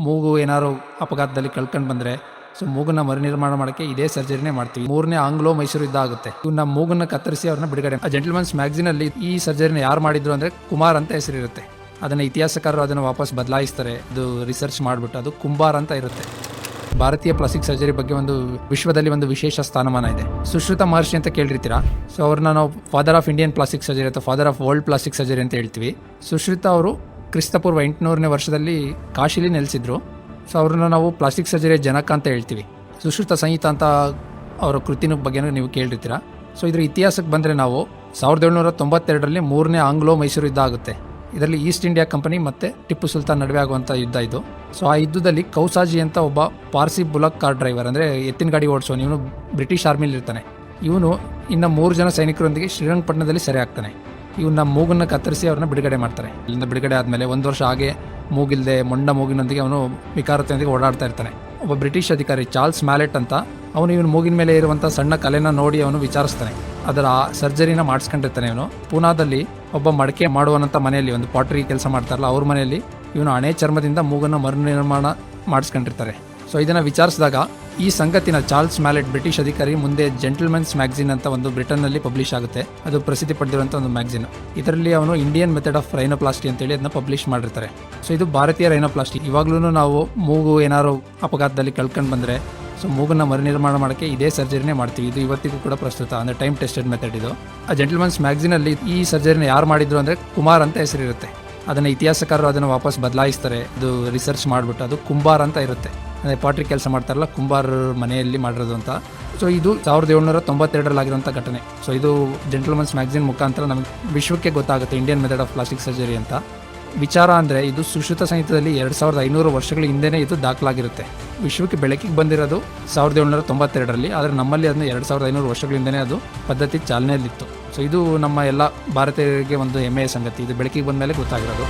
ಮೂಗು ಏನಾದ್ರು ಅಪಘಾತದಲ್ಲಿ ಕಳ್ಕೊಂಡು ಬಂದರೆ ಸೊ ಮೂಗನ್ನ ಮರುನಿರ್ಮಾಣ ಮಾಡೋಕ್ಕೆ ಇದೇ ಸರ್ಜರಿನೇ ಮಾಡ್ತೀವಿ. 3ನೇ ಆಂಗ್ಲೋ ಮೈಸೂರು ಯುದ್ಧ ಆಗುತ್ತೆ. ಇವನ್ನ ಮೂಗನ್ನ ಕತ್ತರಿಸಿ ಅವ್ರನ್ನ ಬಿಡುಗಡೆ. ಆ ಜೆಂಟಲ್ಮನ್ಸ್ ಮ್ಯಾಗಝೀನಲ್ಲಿ ಈ ಸರ್ಜರಿನ ಯಾರು ಮಾಡಿದ್ರು ಅಂದರೆ ಕುಮಾರ್ ಅಂತ ಹೆಸರಿರುತ್ತೆ. ಅದನ್ನು ಇತಿಹಾಸಕಾರರು ಅದನ್ನು ವಾಪಸ್ ಬದಲಾಯಿಸ್ತಾರೆ. ಅದು ರಿಸರ್ಚ್ ಮಾಡಿಬಿಟ್ಟು ಅದು ಕುಂಬಾರ್ ಅಂತ ಇರುತ್ತೆ. ಭಾರತೀಯ ಪ್ಲಾಸ್ಟಿಕ್ ಸರ್ಜರಿ ಬಗ್ಗೆ ಒಂದು ವಿಶ್ವದಲ್ಲಿ ಒಂದು ವಿಶೇಷ ಸ್ಥಾನಮಾನ ಇದೆ. ಸುಶ್ರುತ ಮಹರ್ಷಿ ಅಂತ ಕೇಳಿರ್ತೀರಾ. ಸೊ ಅವ್ರನ್ನ ನಾವು father of Indian plastic surgery ಅಥವಾ father of world plastic surgery ಅಂತ ಹೇಳ್ತೀವಿ. ಸುಶ್ರುತ ಅವರು ಕ್ರಿಸ್ತಪೂರ್ವ 800ನೇ ವರ್ಷದಲ್ಲಿ ಕಾಶಿಲಿ ನೆಲೆಸಿದ್ರು. ಸೊ ಅವ್ರನ್ನ ನಾವು ಪ್ಲಾಸ್ಟಿಕ್ ಸರ್ಜರಿಯ ಜನಕ ಅಂತ ಹೇಳ್ತೀವಿ. ಸುಶ್ರುತ ಸಂಹಿತ ಅಂತ ಅವರ ಕೃತಿನ ಬಗ್ಗೆ ನೀವು ಕೇಳಿರ್ತೀರಾ. ಸೊ ಇದ್ರ ಇತಿಹಾಸಕ್ಕೆ ಬಂದರೆ ನಾವು 1792ರಲ್ಲಿ 3ನೇ ಆಂಗ್ಲೋ ಮೈಸೂರು ಯುದ್ಧ ಆಗುತ್ತೆ. ಇದರಲ್ಲಿ ಈಸ್ಟ್ ಇಂಡಿಯಾ ಕಂಪನಿ ಮತ್ತು ಟಿಪ್ಪು ಸುಲ್ತಾನ್ ನಡುವೆ ಆಗುವಂಥ ಯುದ್ಧ ಇದು. ಸೊ ಆ ಯುದ್ಧದಲ್ಲಿ ಕೌಸಾಜಿ ಅಂತ ಒಬ್ಬ ಪಾರ್ಸಿ ಬುಲಕ್ ಕಾರ್ ಡ್ರೈವರ್, ಅಂದರೆ ಎತ್ತಿನ ಗಾಡಿ ಓಡಿಸೋನು, ಇವನು ಬ್ರಿಟಿಷ್ ಆರ್ಮಿಲಿ ಇರ್ತಾನೆ. ಇವನು ಇನ್ನು 3 ಜನ ಸೈನಿಕರೊಂದಿಗೆ ಶ್ರೀರಂಗಪಟ್ಟಣದಲ್ಲಿ ಸೆರೆ ಆಗ್ತಾನೆ. ಇವನ್ನ ಮೂಗನ್ನು ಕತ್ತರಿಸಿ ಅವ್ರನ್ನ ಬಿಡುಗಡೆ ಮಾಡ್ತಾರೆ. ಇಲ್ಲಿಂದ ಬಿಡುಗಡೆ ಆದಮೇಲೆ 1 ವರ್ಷ ಹಾಗೆ ಮೂಗಿಲ್ದೆ ಮೊಂಡ ಮೂಗಿನೊಂದಿಗೆ ಅವನು ವಿಕಾರತೆಯೊಂದಿಗೆ ಓಡಾಡ್ತಾ ಇರ್ತಾನೆ. ಒಬ್ಬ ಬ್ರಿಟಿಷ್ ಅಧಿಕಾರಿ ಚಾರ್ಲ್ಸ್ ಮ್ಯಾಲೆಟ್ ಅಂತ ಅವನು ಇವನು ಮೂಗಿನ ಮೇಲೆ ಇರುವಂಥ ಸಣ್ಣ ಕಲೆನ ನೋಡಿ ಅವನು ವಿಚಾರಿಸ್ತಾನೆ. ಅದರ ಸರ್ಜರಿನ ಮಾಡಿಸ್ಕೊಂಡಿರ್ತಾನೆ. ಇವನು ಪೂನಾದಲ್ಲಿ ಒಬ್ಬ ಮಡಕೆ ಮಾಡುವಂಥ ಮನೆಯಲ್ಲಿ, ಒಂದು ಪಾಟ್ರಿ ಕೆಲಸ ಮಾಡ್ತಾರಲ್ಲ ಅವ್ರ ಮನೆಯಲ್ಲಿ ಇವನು ಹಣೆ ಚರ್ಮದಿಂದ ಮೂಗನ್ನು ಮರುನಿರ್ಮಾಣ ಮಾಡಿಸ್ಕೊಂಡಿರ್ತಾರೆ. ಸೊ ಇದನ್ನು ವಿಚಾರಿಸಿದಾಗ ಈ ಸಂಗತಿನ ಚಾರ್ಲ್ಸ್ ಮ್ಯಾಲೆಟ್ ಬ್ರಿಟಿಷ್ ಅಧಿಕಾರಿ ಮುಂದೆ ಜೆಂಟಲ್ಮನ್ಸ್ ಮ್ಯಾಗಝೀನ್ ಅಂತ ಒಂದು ಬ್ರಿಟನ್ನಲ್ಲಿ ಪಬ್ಲಿಷ್ ಆಗುತ್ತೆ. ಅದು ಪ್ರಸಿದ್ಧಿ ಪಡೆದಿರುವಂಥ ಒಂದು ಮ್ಯಾಗಝೀನ್. ಇದರಲ್ಲಿ ಅವನು ಇಂಡಿಯನ್ ಮೆಥಡ್ ಆಫ್ ರೈನೋಪ್ಲಾಸ್ಟಿ ಅಂತೇಳಿ ಅದನ್ನ ಪಬ್ಲಿಷ್ ಮಾಡಿರ್ತಾರೆ. ಸೊ ಇದು ಭಾರತೀಯ ರೈನೋಪ್ಲಾಸ್ಟಿ. ಇವಾಗ್ಲೂ ನಾವು ಮೂಗು ಏನಾದ್ರು ಅಪಘಾತದಲ್ಲಿ ಕಳ್ಕೊಂಡು ಬಂದರೆ ಸೊ ಮೂಗನ್ನ ಮರುನಿರ್ಮಾಣ ಮಾಡೋಕ್ಕೆ ಇದೇ ಸರ್ಜರಿನೇ ಮಾಡ್ತೀವಿ. ಇದು ಇವತ್ತಿಗೂ ಕೂಡ ಪ್ರಸ್ತುತ, ಅಂದರೆ ಟೈಮ್ ಟೆಸ್ಟೆಡ್ ಮೆಥಡ್ ಇದು. ಆ ಜೆಂಟಲ್ಮನ್ಸ್ ಮ್ಯಾಗಝೀನಲ್ಲಿ ಈ ಸರ್ಜರಿನ ಯಾರು ಮಾಡಿದ್ರು ಅಂದರೆ ಕುಮಾರ್ ಅಂತ ಹೆಸರಿರುತ್ತೆ. ಅದನ್ನು ಇತಿಹಾಸಕಾರರು ಅದನ್ನು ವಾಪಸ್ ಬದಲಾಯಿಸ್ತಾರೆ. ಅದು ರಿಸರ್ಚ್ ಮಾಡಿಬಿಟ್ಟು ಅದು ಕುಂಬಾರ್ ಅಂತ ಇರುತ್ತೆ. ಅಂದರೆ ಪಾಟ್ರಿ ಕೆಲಸ ಮಾಡ್ತಾರಲ್ಲ ಕುಂಬಾರ್ ಮನೆಯಲ್ಲಿ ಮಾಡಿರೋದು ಅಂತ. ಸೊ ಇದು 1792ರಲ್ಲಿ ಆಗಿರುವಂಥ ಘಟನೆ. ಸೊ ಇದು ಜೆಂಟಲ್ಮನ್ಸ್ ಮ್ಯಾಗಝೀನ್ ಮುಖಾಂತರ ನಮಗೆ ವಿಶ್ವಕ್ಕೆ ಗೊತ್ತಾಗುತ್ತೆ Indian method of plastic surgery ಅಂತ. ವಿಚಾರ ಅಂದರೆ ಇದು ಸುಶ್ರುತ ಸಂಹಿತದಲ್ಲಿ 2500 ವರ್ಷಗಳ ಹಿಂದೆಯೇ ಇದು ದಾಖಲಾಗಿರುತ್ತೆ. ವಿಶ್ವಕ್ಕೆ ಬೆಳಕಿಗೆ ಬಂದಿರೋದು 1792ರಲ್ಲಿ, ಆದರೆ ನಮ್ಮಲ್ಲಿ ಅದನ್ನು 2500 ವರ್ಷಗಳ ಹಿಂದೆಯೇ ಅದು ಪದ್ಧತಿ ಚಾಲನೆಯಲ್ಲಿತ್ತು. ಸೊ ಇದು ನಮ್ಮ ಎಲ್ಲ ಭಾರತೀಯರಿಗೆ ಒಂದು ಹೆಮ್ಮೆಯ ಸಂಗತಿ. ಇದು ಬೆಳಕಿಗೆ ಬಂದ ಮೇಲೆ ಗೊತ್ತಾಗಿರೋದು.